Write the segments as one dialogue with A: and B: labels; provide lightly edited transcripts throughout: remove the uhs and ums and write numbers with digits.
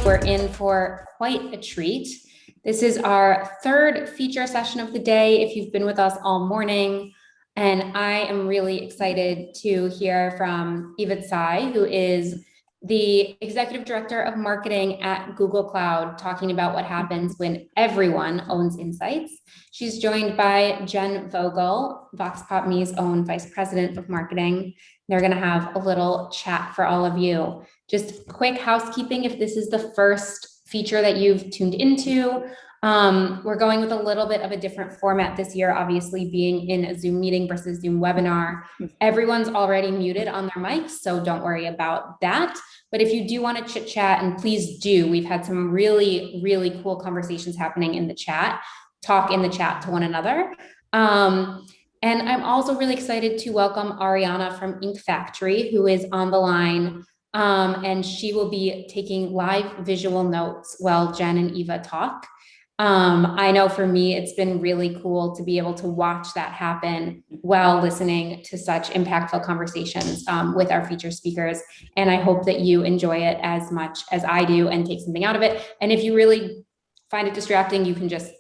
A: we're in for quite a treat. This is our third feature session of the day, if you've been with us all morning. And I am really excited to hear from Eva Tsai, who is the Executive Director of Marketing at Google Cloud, talking about what happens when everyone owns insights. She's joined by Jen Vogel, Vox Pop Me's own Vice President of Marketing. They're going to have a little chat for all of you. Just quick housekeeping, if this is the first feature that you've tuned into, we're going with a little bit of a different format this year, obviously being in a Zoom meeting versus Zoom webinar. Everyone's already muted on their mics, so don't worry about that. But if you do want to chit chat, and please do, we've had some really, really cool conversations happening in the chat, talk in the chat to one another. And I'm also really excited to welcome Ariana from Ink Factory, who is on the line. And she will be taking live visual notes while Jen and Eva talk. I know for me, it's been really cool to be able to watch that happen while listening to such impactful conversations with our featured speakers. And I hope that you enjoy it as much as I do and take something out of it. And if you really find it distracting, you can just,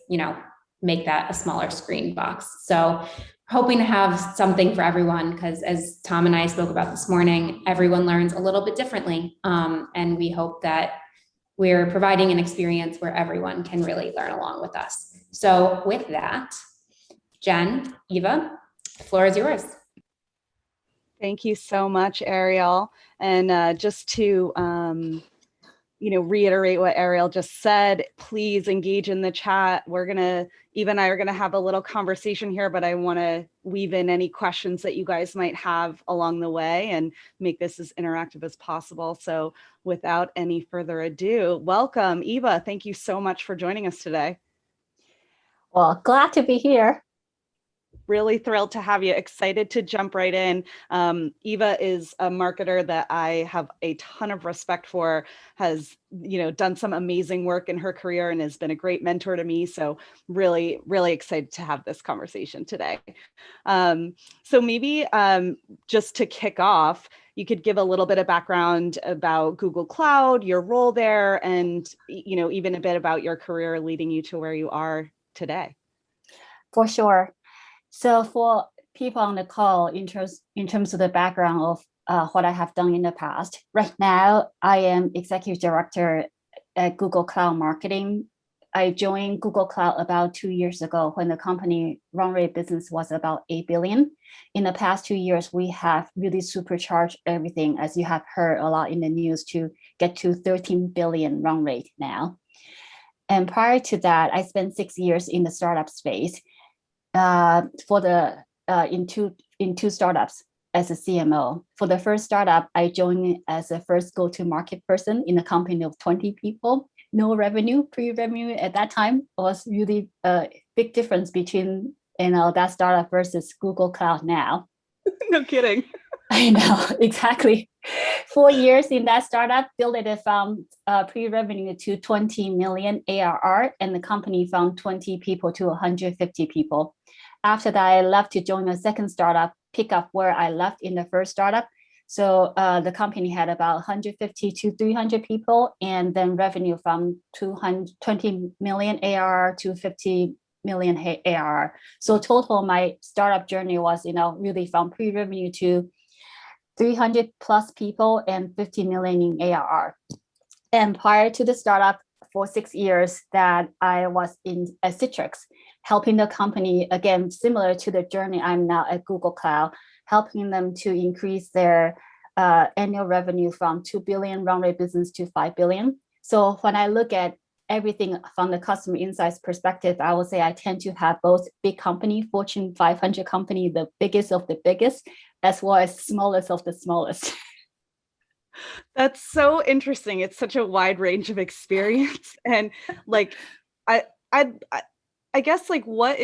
A: make that a smaller screen box. So hoping to have something for everyone, because as Tom and I spoke about this morning, everyone learns a little bit differently. And we hope that we're providing an experience where everyone can really learn along with us. So with that, Jen, Eva, the floor is yours.
B: Thank you so much, Ariel. And just to reiterate what Ariel just said, please engage in the chat. Eva and I are gonna have a little conversation here, but I wanna weave in any questions that you guys might have along the way and make this as interactive as possible. So without any further ado, welcome, Eva. Thank you so much for joining us today.
C: Well, glad to be here.
B: Really thrilled to have you. Excited to jump right in. Eva is a marketer that I have a ton of respect for, has done some amazing work in her career and has been a great mentor to me. So really, really excited to have this conversation today. So maybe just to kick off, you could give a little bit of background about Google Cloud, your role there, and even a bit about your career leading you to where you are today.
C: For sure. So for people on the call, in terms of the background of what I have done in the past, right now I am Executive Director at Google Cloud Marketing. I joined Google Cloud about 2 years ago when the company run rate business was about 8 billion. In the past 2 years, we have really supercharged everything, as you have heard a lot in the news, to get to 13 billion run rate now. And prior to that, I spent 6 years in the startup space. In two startups as a CMO. For the first startup, I joined as a first go-to-market person in a company of 20 people. No revenue, pre-revenue at that time was really a big difference between that startup versus Google Cloud now.
B: No kidding.
C: I know, exactly. 4 years in that startup, built it from pre-revenue to 20 million ARR, and the company from 20 people to 150 people. After that, I left to join a second startup, pick up where I left in the first startup. So the company had about 150 to 300 people, and then revenue from 20 million ARR to 50 million ARR. So total, my startup journey was, really from pre-revenue to 300 plus people and 50 million in ARR. And prior to the startup, for 6 years that I was in at Citrix, helping the company, again, similar to the journey I'm now at Google Cloud, helping them to increase their annual revenue from 2 billion run rate business to 5 billion. So when I look at everything from the customer insights perspective, I would say I tend to have both big company, Fortune 500 company, the biggest of the biggest, as well as smallest of the smallest.
B: That's so interesting. It's such a wide range of experience. And I guess what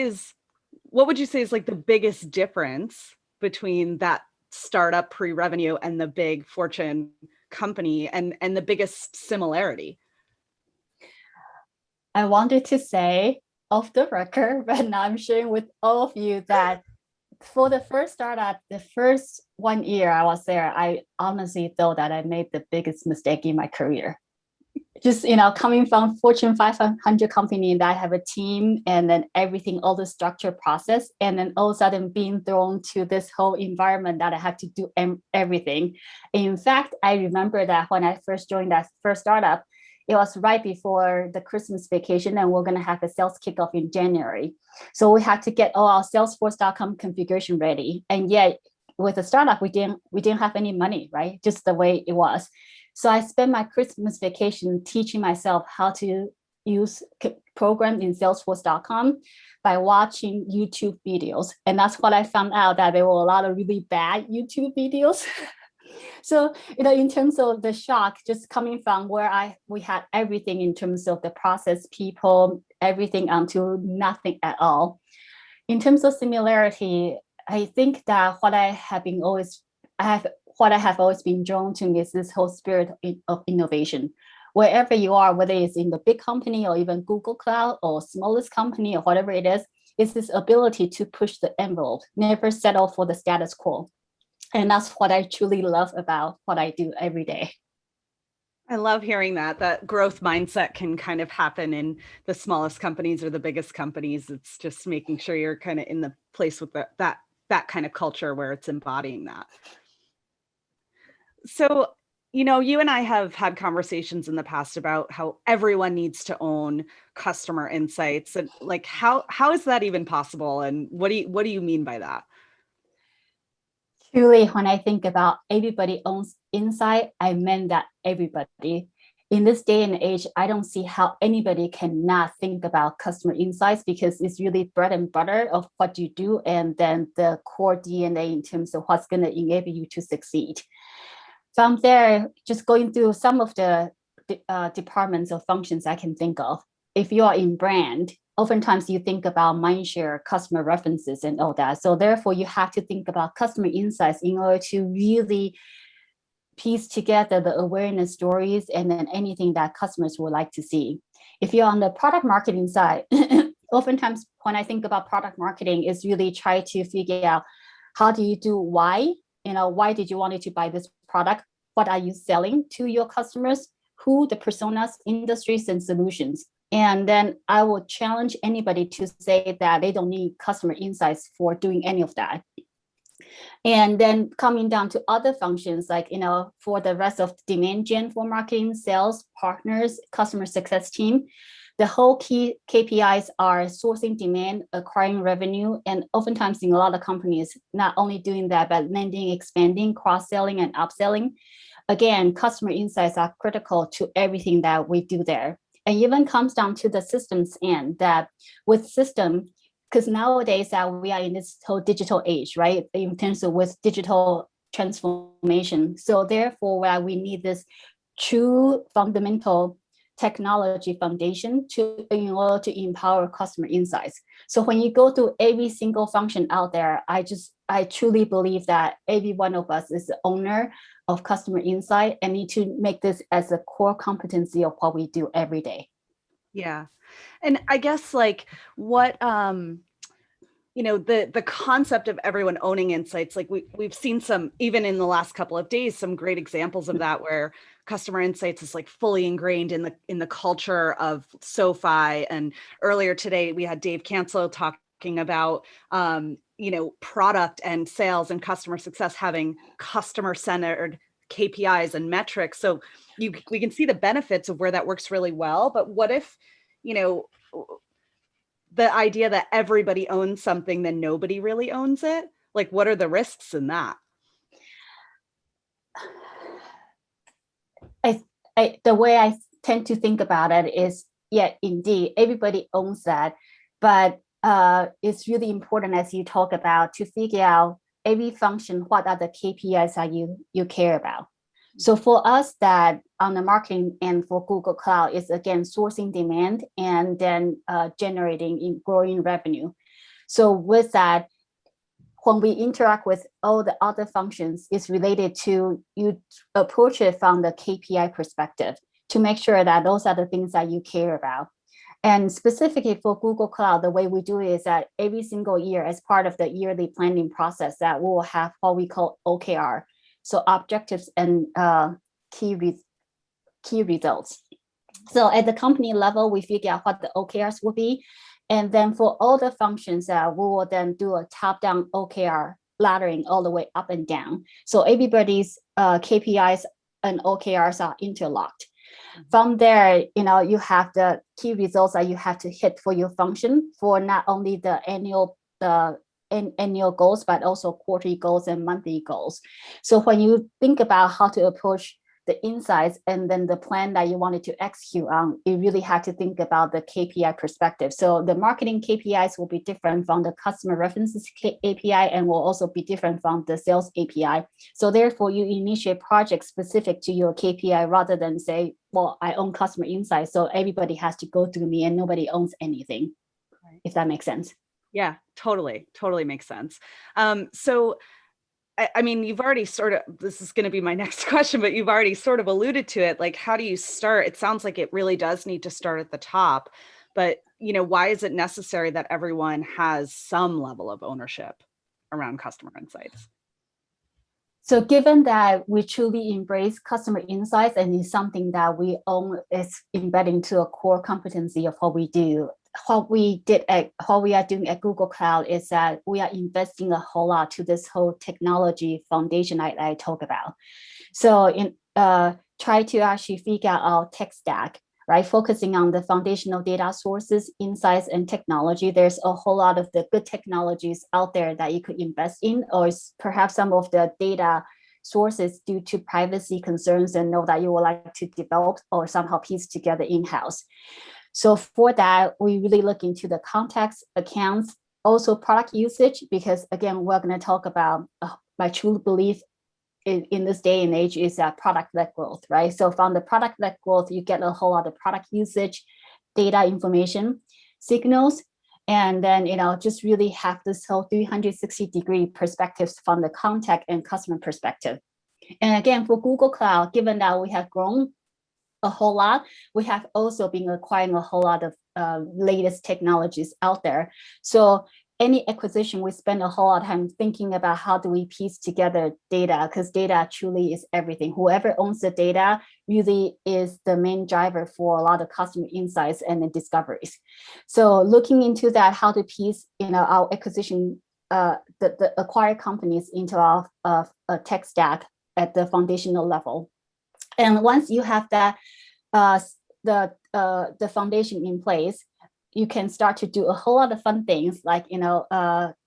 B: would you say is the biggest difference between that startup pre-revenue and the big Fortune company, and the biggest similarity?
C: I wanted to say off the record, but now I'm sharing with all of you that for the first startup, the first 1 year I was there, I honestly thought that I made the biggest mistake in my career. just coming from Fortune 500 company, that I have a team, and then everything, all the structure process, and then all of a sudden being thrown to this whole environment that I have to do everything. In fact, I remember that when I first joined that first startup, it was right before the Christmas vacation, and we're going to have a sales kickoff in January. So we had to get all our Salesforce.com configuration ready, and yet with a startup, we didn't have any money, right? Just the way it was. So I spent my Christmas vacation teaching myself how to use programs in Salesforce.com by watching YouTube videos. And that's what I found out, that there were a lot of really bad YouTube videos. So, in terms of the shock, just coming from where we had everything in terms of the process, people, everything, to nothing at all. In terms of similarity, I think that what I have always been drawn to is this whole spirit of innovation. Wherever you are, whether it's in the big company or even Google Cloud or smallest company or whatever it is, it's this ability to push the envelope, never settle for the status quo. And that's what I truly love about what I do every day.
B: I love hearing that growth mindset can kind of happen in the smallest companies or the biggest companies. It's just making sure you're kind of in the place with that kind of culture where it's embodying that. So, you and I have had conversations in the past about how everyone needs to own customer insights, and like how is that even possible? And what do you mean by that?
C: Truly, when I think about everybody owns insight, I meant that everybody. In this day and age, I don't see how anybody cannot think about customer insights, because it's really bread and butter of what you do, and then the core DNA in terms of what's going to enable you to succeed. From there, just going through some of the departments or functions I can think of. If you are in brand, oftentimes you think about mindshare, customer references, and all that. So therefore, you have to think about customer insights in order to really piece together the awareness stories and then anything that customers would like to see. If you're on the product marketing side, oftentimes when I think about product marketing, is really try to figure out how do you do why, why did you want to buy this product? What are you selling to your customers? Who the personas, industries, and solutions? And then I will challenge anybody to say that they don't need customer insights for doing any of that. And then coming down to other functions, like, for the rest of the demand gen for marketing, sales, partners, customer success team, the whole key KPIs are sourcing demand, acquiring revenue, and oftentimes in a lot of companies, not only doing that, but landing, expanding, cross-selling, and upselling. Again, customer insights are critical to everything that we do there. And even comes down to the systems end, that with system, because nowadays that we are in this whole digital age, right? In terms of with digital transformation. So therefore, we need this true fundamental technology foundation in order to empower customer insights. So when you go through every single function out there, I truly believe that every one of us is the owner of customer insight and need to make this as a core competency of what we do every day.
B: Yeah. And I guess like what, the concept of everyone owning insights, like we've seen some, even in the last couple of days, some great examples of that, where customer insights is like fully ingrained in the culture of SoFi. And earlier today, we had Dave Cancel talking about, product and sales and customer success having customer-centered KPIs and metrics. So we can see the benefits of where that works really well. But what if, the idea that everybody owns something, then nobody really owns it? Like, what are the risks in that?
C: The way I tend to think about it is, yeah, indeed, everybody owns that. But it's really important, as you talk about, to figure out every function, what are the KPIs that you care about. So for us, that on the marketing and for Google Cloud is, again, sourcing demand and then generating in growing revenue. So with that, when we interact with all the other functions, it's related to you approach it from the KPI perspective to make sure that those are the things that you care about. And specifically for Google Cloud, the way we do it is that every single year, as part of the yearly planning process, that we'll have what we call OKR. So objectives and key results. So at the company level, we figure out what the OKRs will be. And then for all the functions, we will then do a top-down OKR laddering all the way up and down. So everybody's KPIs and OKRs are interlocked. From there, you have the key results that you have to hit for your function for not only the annual goals, but also quarterly goals and monthly goals. So when you think about how to approach the insights and then the plan that you wanted to execute on, you really have to think about the KPI perspective. So the marketing KPIs will be different from the customer references API and will also be different from the sales API. So therefore, you initiate projects specific to your KPI rather than say, well, I own customer insights, so everybody has to go through me and nobody owns anything, right? If that makes sense.
B: Yeah, totally makes sense. So I mean, you've already this is going to be my next question, but you've already sort of alluded to it. Like, how do you start? It sounds like it really does need to start at the top, but why is it necessary that everyone has some level of ownership around customer insights?
C: So given that we truly embrace customer insights and it's something that we own, it's embedded into a core competency of what we do. What we are doing at Google Cloud is that we are investing a whole lot to this whole technology foundation I talk about. So try to actually figure out our tech stack, right? Focusing on the foundational data sources, insights, and technology. There's a whole lot of the good technologies out there that you could invest in, or perhaps some of the data sources due to privacy concerns and know that you would like to develop or somehow piece together in-house. So for that, we really look into the context, accounts, also product usage, because again, we're going to talk about my true belief in this day and age is product-led growth, right? So from the product-led growth, you get a whole lot of product usage, data information, signals, and then just really have this whole 360-degree perspectives from the contact and customer perspective. And again, for Google Cloud, given that we have grown a whole lot, we have also been acquiring a whole lot of latest technologies out there. So any acquisition, we spend a whole lot of time thinking about how do we piece together data, because data truly is everything. Whoever owns the data really is the main driver for a lot of customer insights and the discoveries. So looking into that, how to piece our acquisition, the acquired companies into our tech stack at the foundational level. And once you have that, the foundation in place, you can start to do a whole lot of fun things like,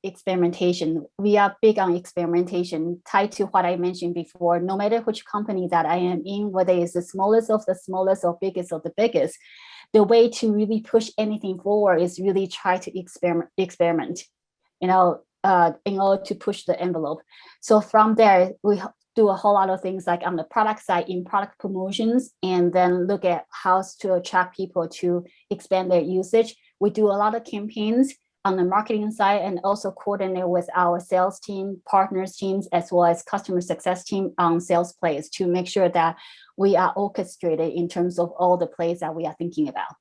C: experimentation. We are big on experimentation, tied to what I mentioned before. No matter which company that I am in, whether it's the smallest of the smallest or biggest of the biggest, the way to really push anything forward is really try to experiment, in order to push the envelope. So from there, we do a whole lot of things like on the product side in product promotions, and then look at how to attract people to expand their usage. We do a lot of campaigns on the marketing side and also coordinate with our sales team, partners teams, as well as customer success team on sales plays to make sure that we are orchestrated in terms of all the plays that we are thinking about.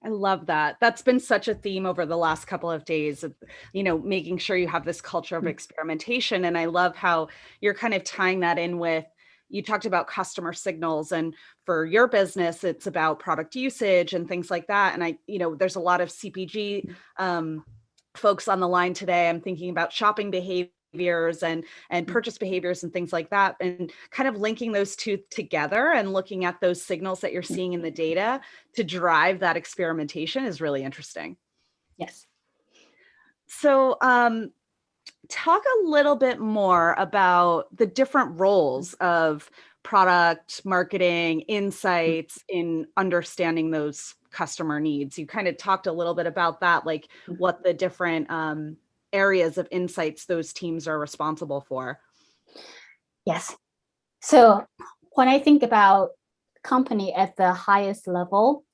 B: I love that. That's been such a theme over the last couple of days of, making sure you have this culture of experimentation. And I love how you're kind of tying that in with, you talked about customer signals, and for your business, it's about product usage and things like that. And there's a lot of CPG folks on the line today. I'm thinking about shopping behaviors and purchase behaviors and things like that, and kind of linking those two together and looking at those signals that you're seeing in the data to drive that experimentation is really interesting.
C: Yes.
B: So talk a little bit more about the different roles of product marketing, insights in understanding those customer needs. You kind of talked a little bit about that, like what the different areas of insights those teams are responsible for.
C: Yes. So when I think about company at the highest level,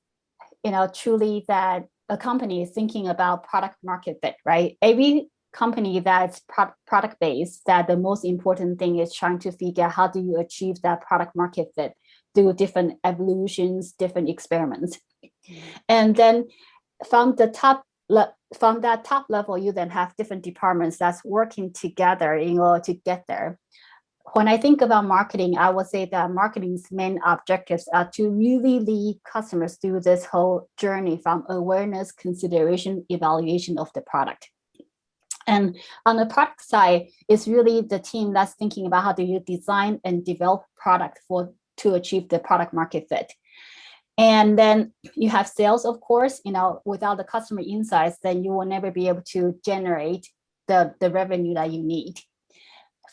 C: truly that a company is thinking about product market fit, right? Every company that's product based, that the most important thing is trying to figure out how do you achieve that product market fit through different evolutions, different experiments. And then from that top level, you then have different departments that's working together in order to get there. when I think about marketing, I would say that marketing's main objectives are to really lead customers through this whole journey from awareness, consideration, evaluation of the product. And on the product side, it's really the team that's thinking about how do you design and develop product to achieve the product market fit. And then you have sales, of course, without the customer insights, then you will never be able to generate the revenue that you need.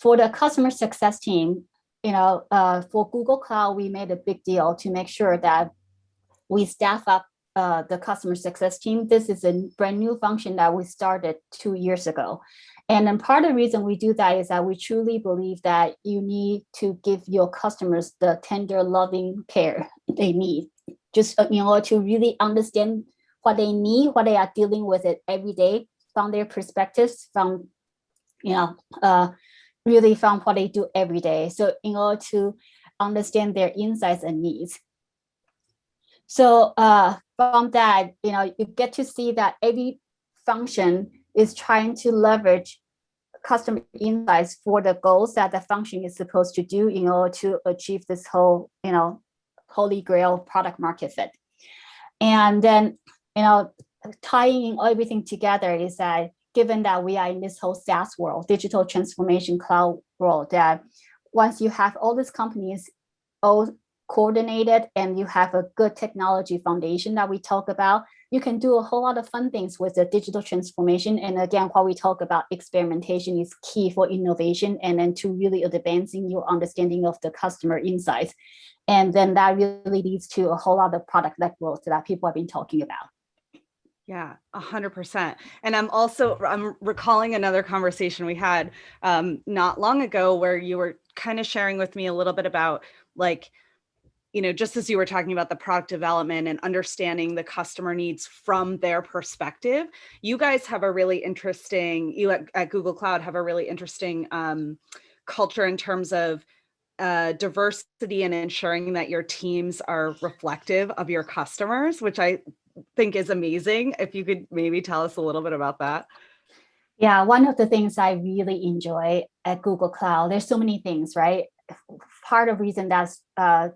C: For the customer success team, for Google Cloud, we made a big deal to make sure that we staff up the customer success team. This is a brand new function that we started 2 years ago. And then part of the reason we do that is that we truly believe that you need to give your customers the tender, loving care they need, just to really understand what they need, what they are dealing with it every day from their perspectives, from really from what they do every day. So in order to understand their insights and needs. So from that, you get to see that every function is trying to leverage customer insights for the goals that the function is supposed to do in order to achieve this whole, holy grail product market fit. And then, tying everything together is that given that we are in this whole SaaS world, digital transformation cloud world, that once you have all these companies all coordinated and you have a good technology foundation that we talk about, you can do a whole lot of fun things with the digital transformation. And again, what we talk about experimentation is key for innovation and then to really advancing your understanding of the customer insights. And then that really leads to a whole lot of product-led growth that people have been talking about.
B: Yeah, 100%. And I'm recalling another conversation we had not long ago where you were kind of sharing with me a little bit about just as you were talking about the product development and understanding the customer needs from their perspective, you guys have a really interesting, at Google Cloud have a really interesting culture in terms of diversity and ensuring that your teams are reflective of your customers, which I think is amazing. If you could maybe tell us a little bit about that.
C: Yeah, one of the things I really enjoy at Google Cloud, there's so many things, right? Part of the reason that's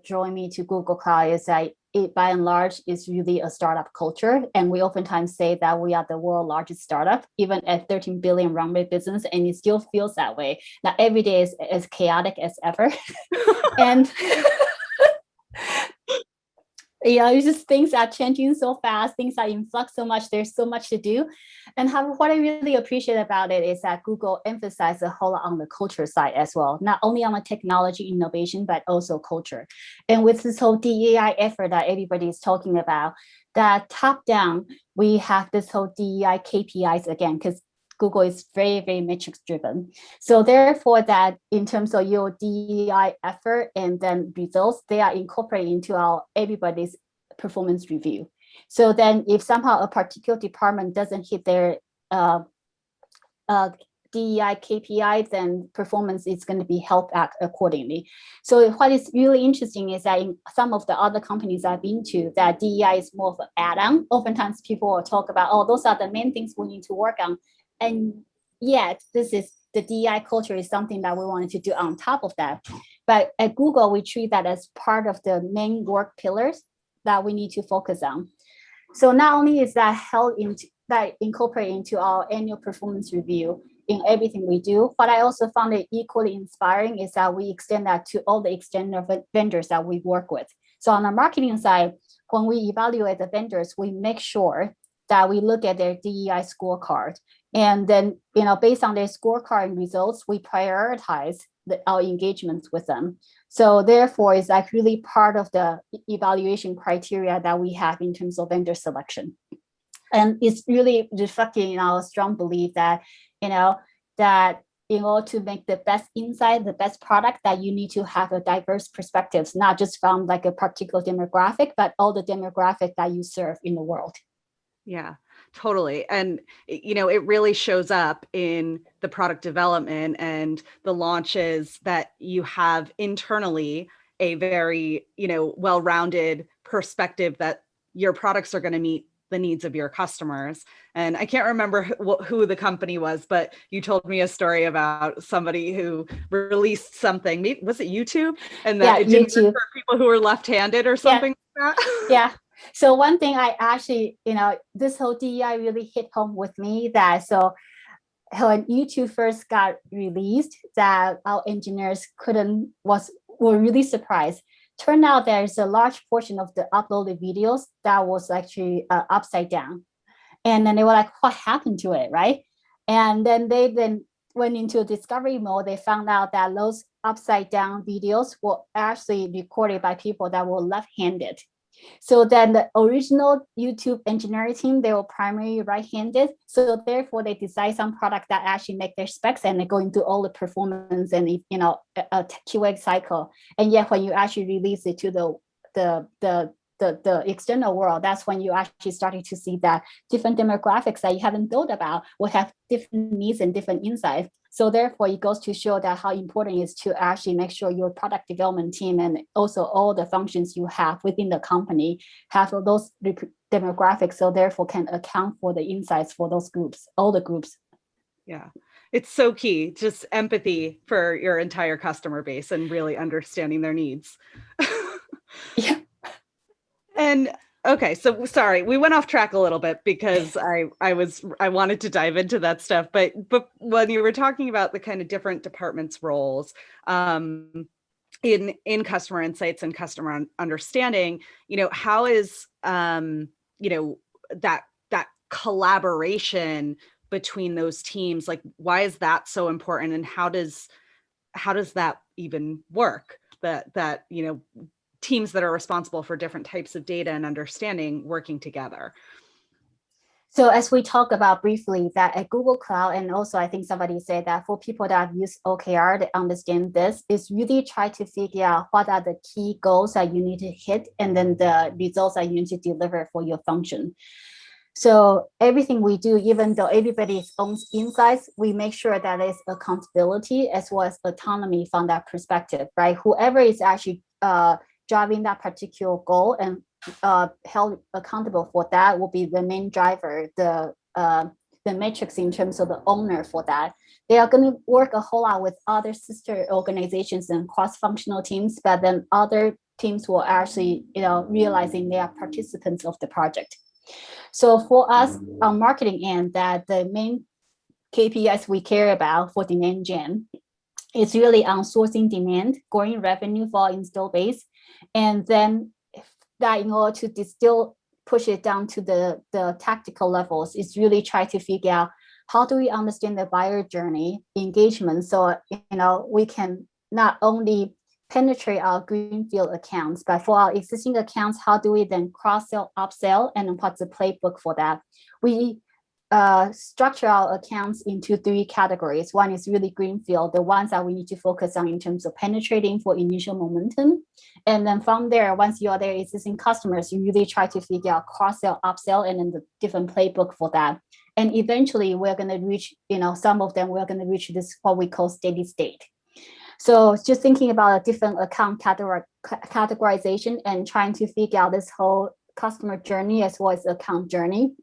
C: drawing me to Google Cloud is that it, by and large, is really a startup culture. And we oftentimes say that we are the world's largest startup, even at 13 billion run rate business, and it still feels that way. That every day is as chaotic as ever. And it's just things are changing so fast, things are in flux so much, there's so much to do. And what I really appreciate about it is that Google emphasizes a whole lot on the culture side as well, not only on the technology innovation, but also culture. And with this whole DEI effort that everybody is talking about, that top down, we have this whole DEI KPIs again, because Google is very, very metrics driven. So therefore that in terms of your DEI effort and then results, they are incorporated into everybody's performance review. So then if somehow a particular department doesn't hit their DEI KPI, then performance is going to be held back accordingly. So what is really interesting is that in some of the other companies I've been to, that DEI is more of an add-on. Oftentimes people will talk about, those are the main things we need to work on. And yet, the DEI culture is something that we wanted to do on top of that. But at Google, we treat that as part of the main work pillars that we need to focus on. So not only is that incorporated into our annual performance review in everything we do, but I also found it equally inspiring is that we extend that to all the external vendors that we work with. So on the marketing side, when we evaluate the vendors, we make sure that we look at their DEI scorecard. And then, based on their scorecard and results, we prioritize our engagements with them. So therefore, it's like really part of the evaluation criteria that we have in terms of vendor selection. And it's really reflecting our strong belief that, that in order to make the best insight, the best product, that you need to have a diverse perspectives, not just from like a particular demographic, but all the demographic that you serve in the world.
B: Yeah, totally. And, it really shows up in the product development and the launches that you have internally, a very, well-rounded perspective that your products are going to meet the needs of your customers. And I can't remember who the company was, but you told me a story about somebody who released something. Was it YouTube? And that it didn't work for people who were left-handed or something like that?
C: Yeah. So one thing I actually, this whole DEI really hit home with me that when YouTube first got released, that our engineers were really surprised. Turned out there's a large portion of the uploaded videos that was actually upside down. And then they were like, what happened to it, right? And then they went into discovery mode. They found out that those upside down videos were actually recorded by people that were left-handed. So then the original YouTube engineering team, they were primarily right-handed. So therefore they design some product that actually make their specs and they go into all the performance and, a QA cycle. And yet when you actually release it to the external world, that's when you actually started to see that different demographics that you haven't thought about will have different needs and different insights. So therefore, it goes to show that how important it is to actually make sure your product development team and also all the functions you have within the company have those demographics. So therefore, can account for the insights for those groups, all the groups.
B: Yeah, it's so key. Just empathy for your entire customer base and really understanding their needs.
C: Yeah.
B: And okay, so sorry, we went off track a little bit because I wanted to dive into that stuff, but when you were talking about the kind of different departments' roles in customer insights and customer understanding, how is that collaboration between those teams, like why is that so important, and how does that even work? That teams that are responsible for different types of data and understanding working together.
C: So as we talked about briefly, that at Google Cloud, and also I think somebody said that for people that have used OKR to understand this, is really try to figure out what are the key goals that you need to hit and then the results that you need to deliver for your function. So everything we do, even though everybody's own insights, we make sure that there's accountability as well as autonomy from that perspective, right? Whoever is actually driving that particular goal and held accountable for that will be the main driver, the matrix in terms of the owner for that. They are going to work a whole lot with other sister organizations and cross-functional teams, but then other teams will actually, realizing they are participants of the project. So for us on marketing end, that the main KPIs we care about for demand gen is really on sourcing demand, growing revenue for our install base, and then that in order to push it down to the tactical levels is really try to figure out how do we understand the buyer journey engagement, so we can not only penetrate our greenfield accounts, but for our existing accounts, how do we then cross-sell, upsell, and what's the playbook for that? We structure our accounts into 3 categories. One is really greenfield, the ones that we need to focus on in terms of penetrating for initial momentum. And then from there, once you are there existing customers, you really try to figure out cross-sell, upsell, and then the different playbook for that. And eventually we're going to reach, some of them, we're going to reach this, what we call steady state. So just thinking about a different account categorization and trying to figure out this whole customer journey as well as account journey.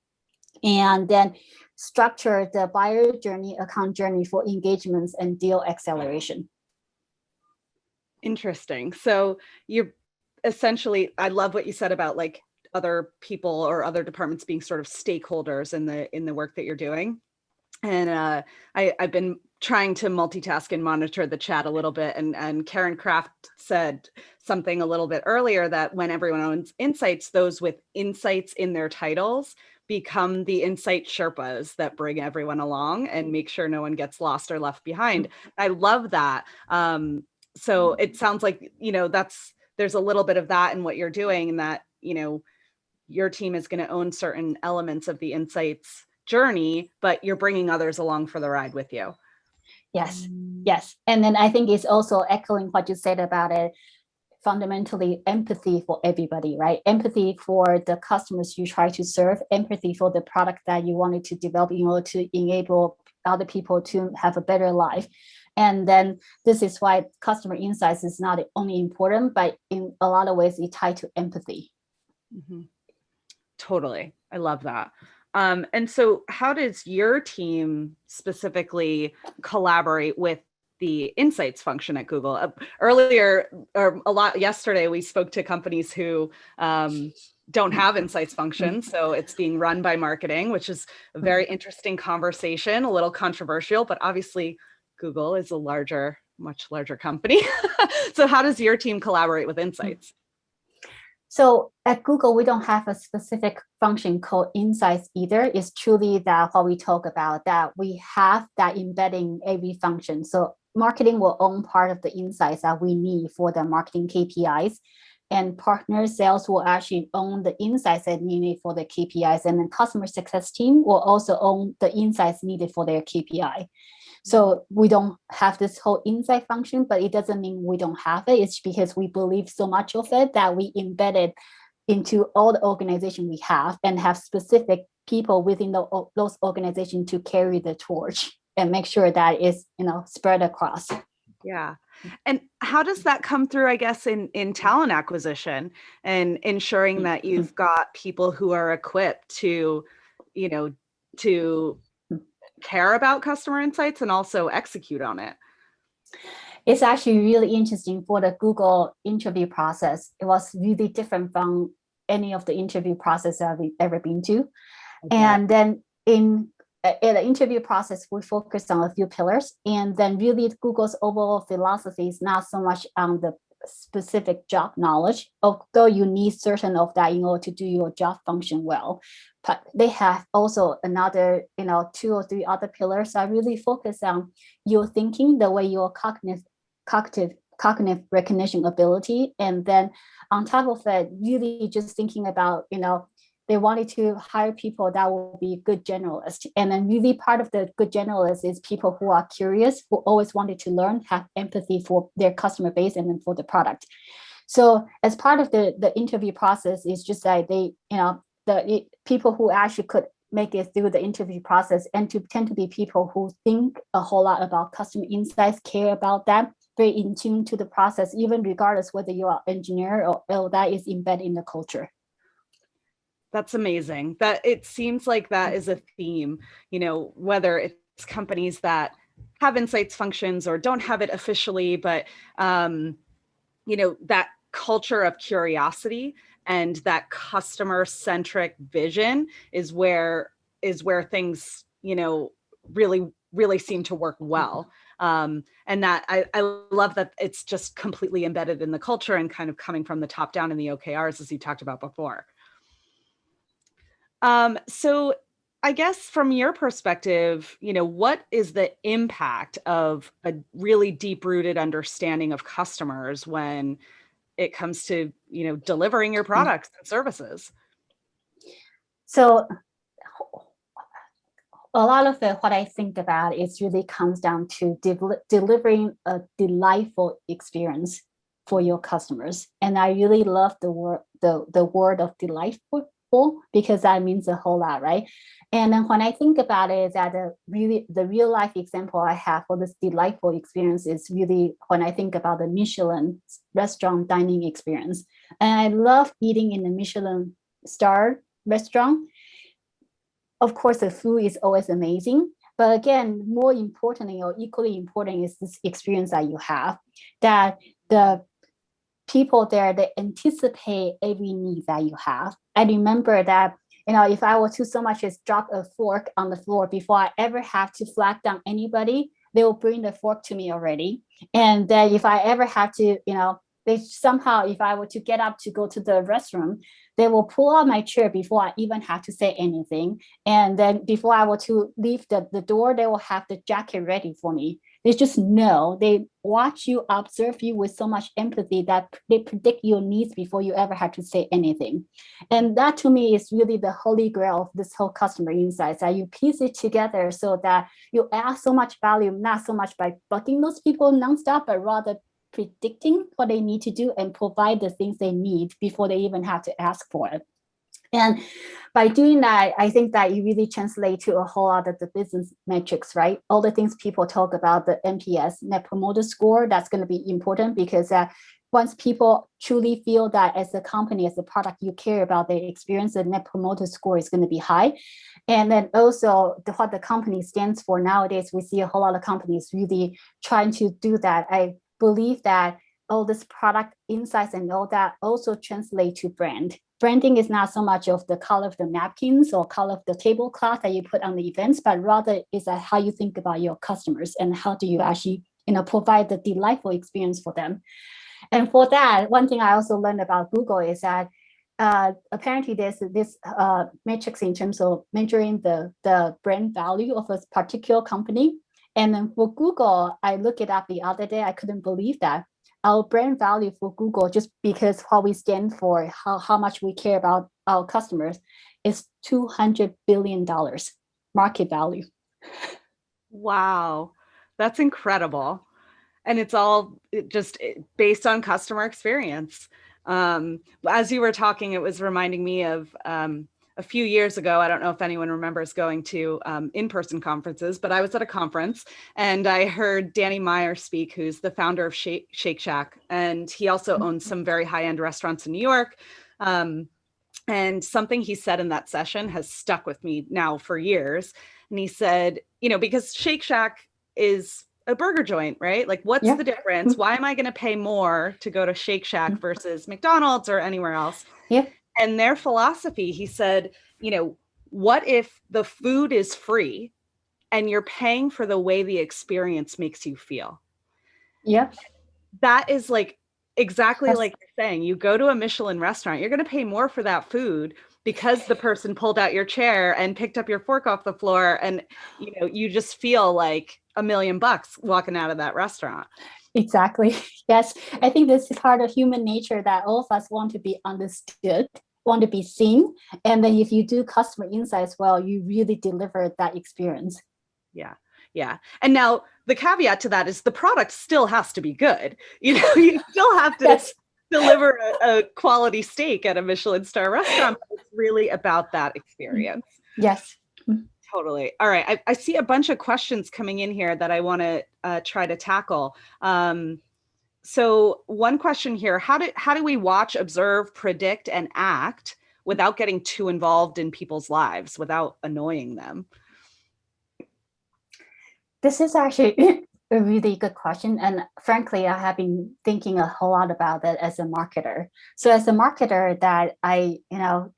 C: And then structure the buyer journey, account journey for engagements and deal acceleration.
B: Interesting. So you're essentially, I love what you said about like other people or other departments being sort of stakeholders in the work that you're doing. And I've been trying to multitask and monitor the chat a little bit. And Karen Kraft said something a little bit earlier that when everyone owns insights, those with insights in their titles become the insight Sherpas that bring everyone along and make sure no one gets lost or left behind. I love that. So it sounds like, there's a little bit of that in what you're doing, and that, your team is going to own certain elements of the insights journey, but you're bringing others along for the ride with you.
C: Yes. And then I think it's also echoing what you said about it, fundamentally empathy for everybody, right? Empathy for the customers you try to serve, empathy for the product that you wanted to develop in order to enable other people to have a better life. And then this is why customer insights is not only important, but in a lot of ways it tied to empathy.
B: Mm-hmm. Totally. I love that. And so how does your team specifically collaborate with the insights function at Google? Earlier, or a lot yesterday, we spoke to companies who don't have insights function. So it's being run by marketing, which is a very interesting conversation, a little controversial, but obviously Google is a much larger company. So how does your team collaborate with insights?
C: So at Google, we don't have a specific function called insights either. It's truly that what we talk about, that we have that embedding every function. So marketing will own part of the insights that we need for the marketing KPIs. And partner sales will actually own the insights that needed for the KPIs. And then customer success team will also own the insights needed for their KPI. So we don't have this whole insight function, but it doesn't mean we don't have it. It's because we believe so much of it that we embed it into all the organization we have and have specific people within those organizations to carry the torch and make sure that it's, spread across.
B: Yeah. And how does that come through, I guess, in talent acquisition and ensuring that you've got people who are equipped to care about customer insights and also execute on it?
C: It's actually really interesting for the Google interview process. It was really different from any of the interview process I've ever been to. Okay. And then in the interview process, we focused on a few pillars. And then really Google's overall philosophy is not so much on the specific job knowledge, although you need certain of that in order to do your job function well. But they have also another, 2 or 3 other pillars that really focus on your thinking, the way your cognitive recognition ability. And then on top of that, really just thinking about, they wanted to hire people that will be good generalists. And then really part of the good generalists is people who are curious, who always wanted to learn, have empathy for their customer base and then for the product. So as part of the interview process, it's just that they, the people who actually could make it through the interview process and tend to be people who think a whole lot about customer insights, care about that, very in tune to the process, even regardless whether you are an engineer or that is embedded in the culture.
B: That's amazing. That it seems like that is a theme, whether it's companies that have insights functions or don't have it officially, but that culture of curiosity and that customer centric vision is where things, really, really seem to work well. And that I love that it's just completely embedded in the culture and kind of coming from the top down in the OKRs, as you talked about before. So I guess from your perspective, what is the impact of a really deep-rooted understanding of customers when it comes to, delivering your products and services?
C: So a lot of what I think about is really comes down to delivering a delightful experience for your customers. And I really love the word of delightful, because that means a whole lot, right? And then when I think about it, that the real life example I have for this delightful experience is really when I think about the Michelin restaurant dining experience. And I love eating in the Michelin star restaurant. Of course, the food is always amazing. But again, more importantly or equally important is this experience that you have, that the people there, they anticipate every need that you have. I remember that, if I were to so much as drop a fork on the floor before I ever have to flag down anybody, they will bring the fork to me already. And then if I ever have to, they somehow, if I were to get up to go to the restroom, they will pull out my chair before I even have to say anything. And then before I were to leave the door, they will have the jacket ready for me. They just know, they watch you, observe you with so much empathy that they predict your needs before you ever have to say anything. And that to me is really the holy grail of this whole customer insights, that you piece it together so that you add so much value, not so much by bugging those people nonstop, but rather predicting what they need to do and provide the things they need before they even have to ask for it. And by doing that, I think that you really translate to a whole lot of the business metrics, right? All the things people talk about, the NPS, Net Promoter Score, that's going to be important because once people truly feel that as a company, as a product, you care about their experience, the net promoter score is going to be high. And then also what the company stands for nowadays, we see a whole lot of companies really trying to do that. I believe that all this product insights and all that also translate to brand. Branding is not so much of the color of the napkins or color of the tablecloth that you put on the events, but rather is that how you think about your customers and how do you actually provide the delightful experience for them. And for that, one thing I also learned about Google is that apparently there's this matrix in terms of measuring the brand value of a particular company. And then for Google, I looked it up the other day. I couldn't believe that our brand value for Google, just because what we stand for, how much we care about our customers, is $200 billion market value.
B: Wow, that's incredible. And it's all just based on customer experience. As you were talking, it was reminding me of a few years ago. I don't know if anyone remembers going to in-person conferences, but I was at a conference and I heard Danny Meyer speak, who's the founder of Shake Shack. And he also owns some very high-end restaurants in New York. And something he said in that session has stuck with me now for years. And he said, because Shake Shack is a burger joint, right? Like, what's the difference? Why am I going to pay more to go to Shake Shack versus McDonald's or anywhere else?
C: Yeah.
B: And their philosophy, he said, what if the food is free and you're paying for the way the experience makes you feel?
C: Yeah.
B: That is like exactly like you're saying. You go to a Michelin restaurant, you're going to pay more for that food because the person pulled out your chair and picked up your fork off the floor, and you just feel like $1 million walking out of that restaurant.
C: Exactly. Yes, I think this is part of human nature, that all of us want to be understood, want to be seen, and then if you do customer insights well, you really deliver that experience.
B: Yeah. And now the caveat to that is the product still has to be good. You still have to deliver a quality steak at a Michelin star restaurant. But it's really about that experience.
C: Yes.
B: Totally. All right. I see a bunch of questions coming in here that I want to try to tackle. So one question here, how do we watch, observe, predict, and act without getting too involved in people's lives, without annoying them?
C: This is actually a really good question. And frankly, I have been thinking a whole lot about that as a marketer. So as a marketer that I'm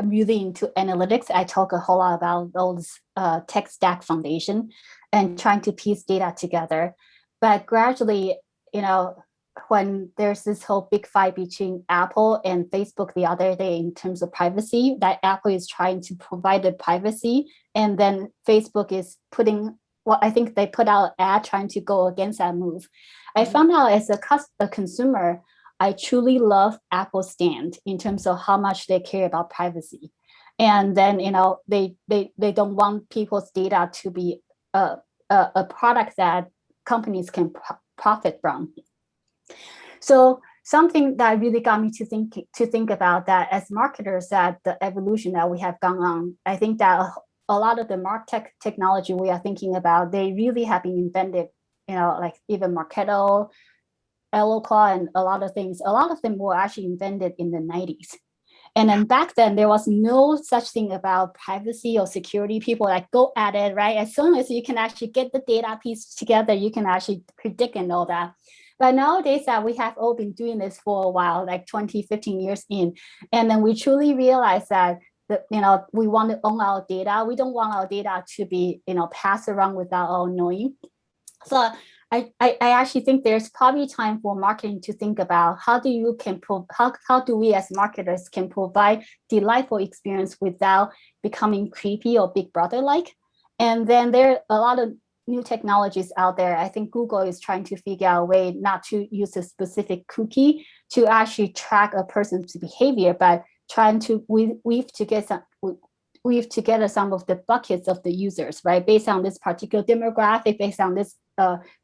C: really into analytics. I talk a whole lot about those tech stack foundation and trying to piece data together. But gradually, when there's this whole big fight between Apple and Facebook the other day in terms of privacy, that Apple is trying to provide the privacy, and then Facebook is putting, I think they put out an ad trying to go against that move. I found out as a consumer, I truly love Apple's stand in terms of how much they care about privacy. And then, they don't want people's data to be a product that companies can profit from. So something that really got me to think about that as marketers, that the evolution that we have gone on, I think that a lot of the MarTech technology we are thinking about, they really have been invented, like even Marketo, Eloqua, and a lot of them were actually invented in the 90s. And then back then, there was no such thing about privacy or security. People like go at it, right? As soon as you can actually get the data piece together, you can actually predict and all that. But nowadays that we have all been doing this for a while, like 20, 15 years in, and then we truly realize that we want to own our data. We don't want our data to be, passed around without our knowing. So I actually think there's probably time for marketing to think about how do we as marketers can provide delightful experience without becoming creepy or Big Brother like. And then there are a lot of new technologies out there. I think Google is trying to figure out a way not to use a specific cookie to actually track a person's behavior, but trying to weave together some of the buckets of the users, right? Based on this particular demographic, based on this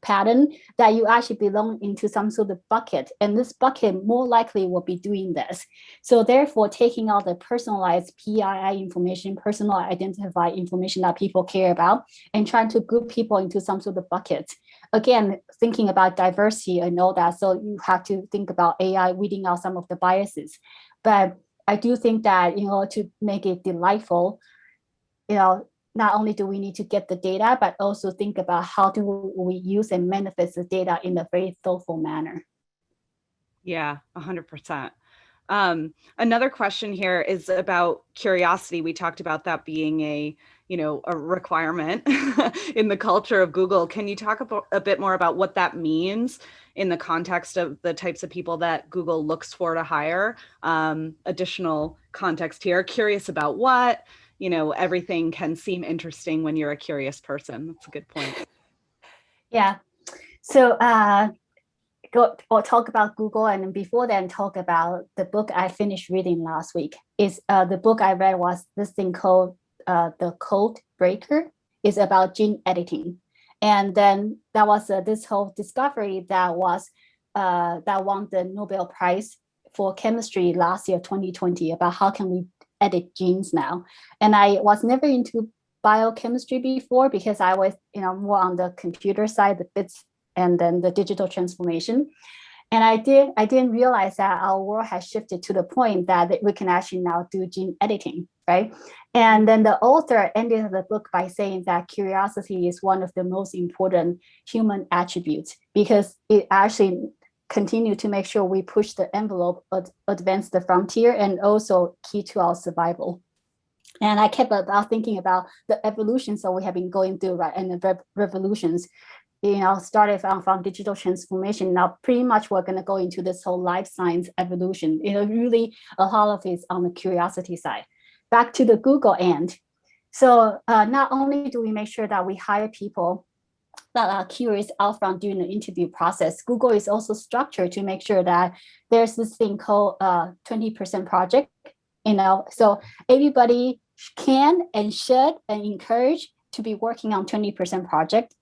C: pattern, that you actually belong into some sort of bucket. And this bucket more likely will be doing this. So therefore, taking all the personalized PII information, personal identified information that people care about, and trying to group people into some sort of buckets again, thinking about diversity and all that. So you have to think about AI weeding out some of the biases. But I do think that, to make it delightful, not only do we need to get the data, but also think about how do we use and manifest the data in a very thoughtful manner.
B: Yeah, 100%. Another question here is about curiosity. We talked about that being a requirement in the culture of Google. Can you talk a bit more about what that means in the context of the types of people that Google looks for to hire? Additional context here. Curious about what? Everything can seem interesting when you're a curious person. That's a good point.
C: Yeah. So we'll talk about Google, and before then talk about the book I finished reading last week. Is the book I read was this thing called The Code Breaker. Is about gene editing, and then that was this whole discovery that was that won the Nobel Prize for chemistry last year, 2020, about how can we edit genes now. And I was never into biochemistry before because I was more on the computer side, the bits and then the digital transformation. And I didn't realize that our world has shifted to the point that we can actually now do gene editing, right? And then the author ended the book by saying that curiosity is one of the most important human attributes because it actually continue to make sure we push the envelope, advance the frontier, and also key to our survival. And I kept thinking about the evolutions that we have been going through, right? And the revolutions, started from digital transformation. Now, pretty much we're going to go into this whole life science evolution. Really a lot of it is on the curiosity side. Back to the Google end. So not only do we make sure that we hire people that are curious out front during the interview process, Google is also structured to make sure that there's this thing called 20% project. So everybody can and should and encourage to be working on 20% project.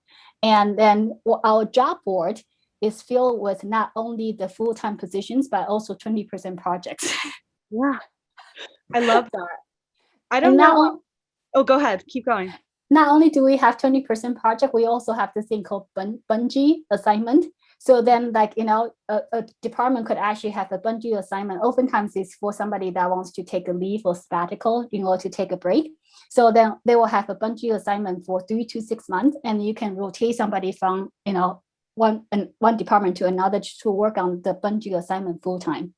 C: And then our job board is filled with not only the full-time positions, but also 20% projects.
B: Yeah, I love that. I don't know. Oh, go ahead. Keep going.
C: Not only do we have 20% project, we also have this thing called bungee assignment. So then a department could actually have a bungee assignment. Oftentimes it's for somebody that wants to take a leave or sabbatical, to take a break. So then they will have a bungee assignment for 3 to 6 months, and you can rotate somebody from, one department to another to work on the bungee assignment full time.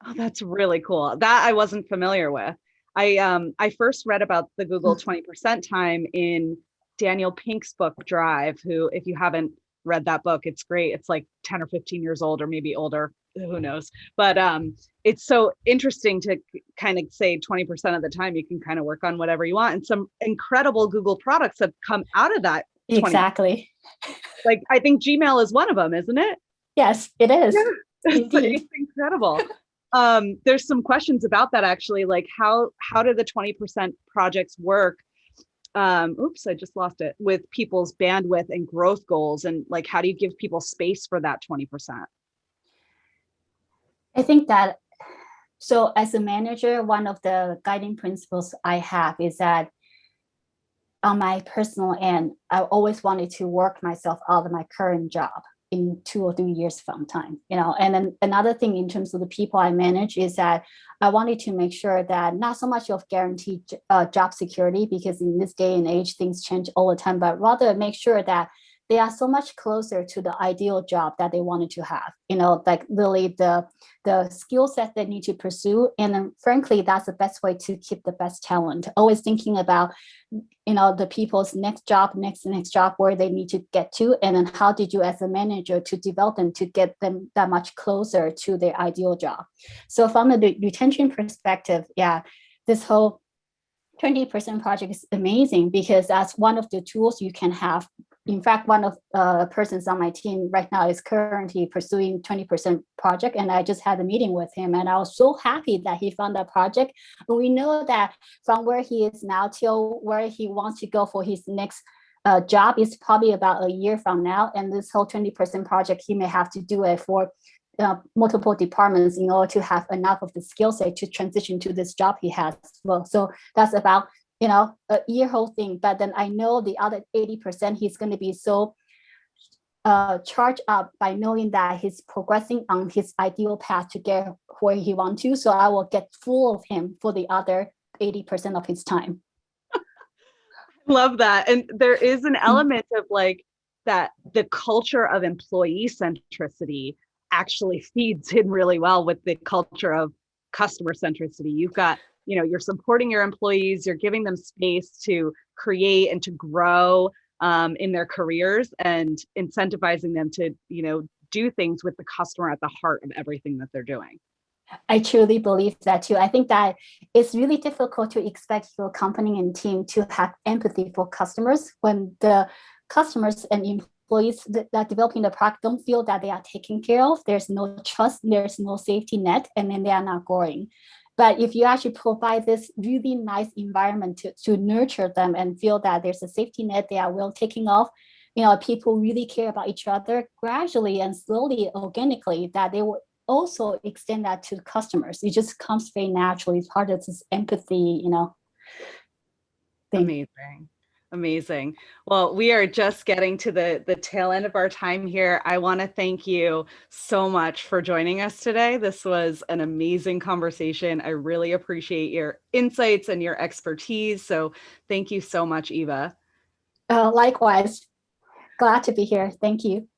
B: Oh, that's really cool. That I wasn't familiar with. I first read about the Google 20% time in Daniel Pink's book Drive, who, if you haven't read that book, it's great. It's like 10 or 15 years old, or maybe older, who knows. But it's so interesting to kind of say 20% of the time you can kind of work on whatever you want. And some incredible Google products have come out of that. 20%.
C: Exactly.
B: Like, I think Gmail is one of them, isn't it?
C: Yes, it is.
B: Yeah. It's incredible. There's some questions about that actually, like how do the 20% projects work? Oops, I just lost it. With people's bandwidth and growth goals, and like, how do you give people space for that 20%?
C: I think that, so as a manager, one of the guiding principles I have is that on my personal end, I always wanted to work myself out of my current job in 2 or 3 years from time, and then another thing in terms of the people I manage is that I wanted to make sure that not so much of guaranteed job security, because in this day and age, things change all the time, but rather make sure that they are so much closer to the ideal job that they wanted to have, like really the skill set they need to pursue. And then frankly, that's the best way to keep the best talent. Always thinking about, the people's next job, next job, where they need to get to. And then how did you as a manager to develop them to get them that much closer to their ideal job? So from the retention perspective, yeah, this whole 20% project is amazing because that's one of the tools you can have. In fact, one of persons on my team right now is currently pursuing 20% project, and I just had a meeting with him, and I was so happy that he found that project. And we know that from where he is now till where he wants to go for his next job is probably about a year from now. And this whole 20% project, he may have to do it for multiple departments in order to have enough of the skill set to transition to this job he has. Well, so that's about a year whole thing. But then I know the other 80%, he's going to be so charged up by knowing that he's progressing on his ideal path to get where he wants to. So I will get full of him for the other 80% of his time.
B: Love that. And there is an element of like that the culture of employee centricity actually feeds in really well with the culture of customer centricity. You've got, you're supporting your employees, you're giving them space to create and to grow in their careers and incentivizing them to, do things with the customer at the heart of everything that they're doing.
C: I truly believe that too. I think that it's really difficult to expect your company and team to have empathy for customers when the customers and employees that are developing the product don't feel that they are taken care of. There's no trust, there's no safety net, and then they are not growing. But if you actually provide this really nice environment to nurture them and feel that there's a safety net, they are well taken off, people really care about each other, gradually and slowly, organically, that they will also extend that to customers. It just comes very naturally. It's part of this empathy, thing.
B: Amazing. Well, we are just getting to the tail end of our time here. I want to thank you so much for joining us today. This was an amazing conversation. I really appreciate your insights and your expertise. So thank you so much, Eva.
C: Likewise, glad to be here. Thank you.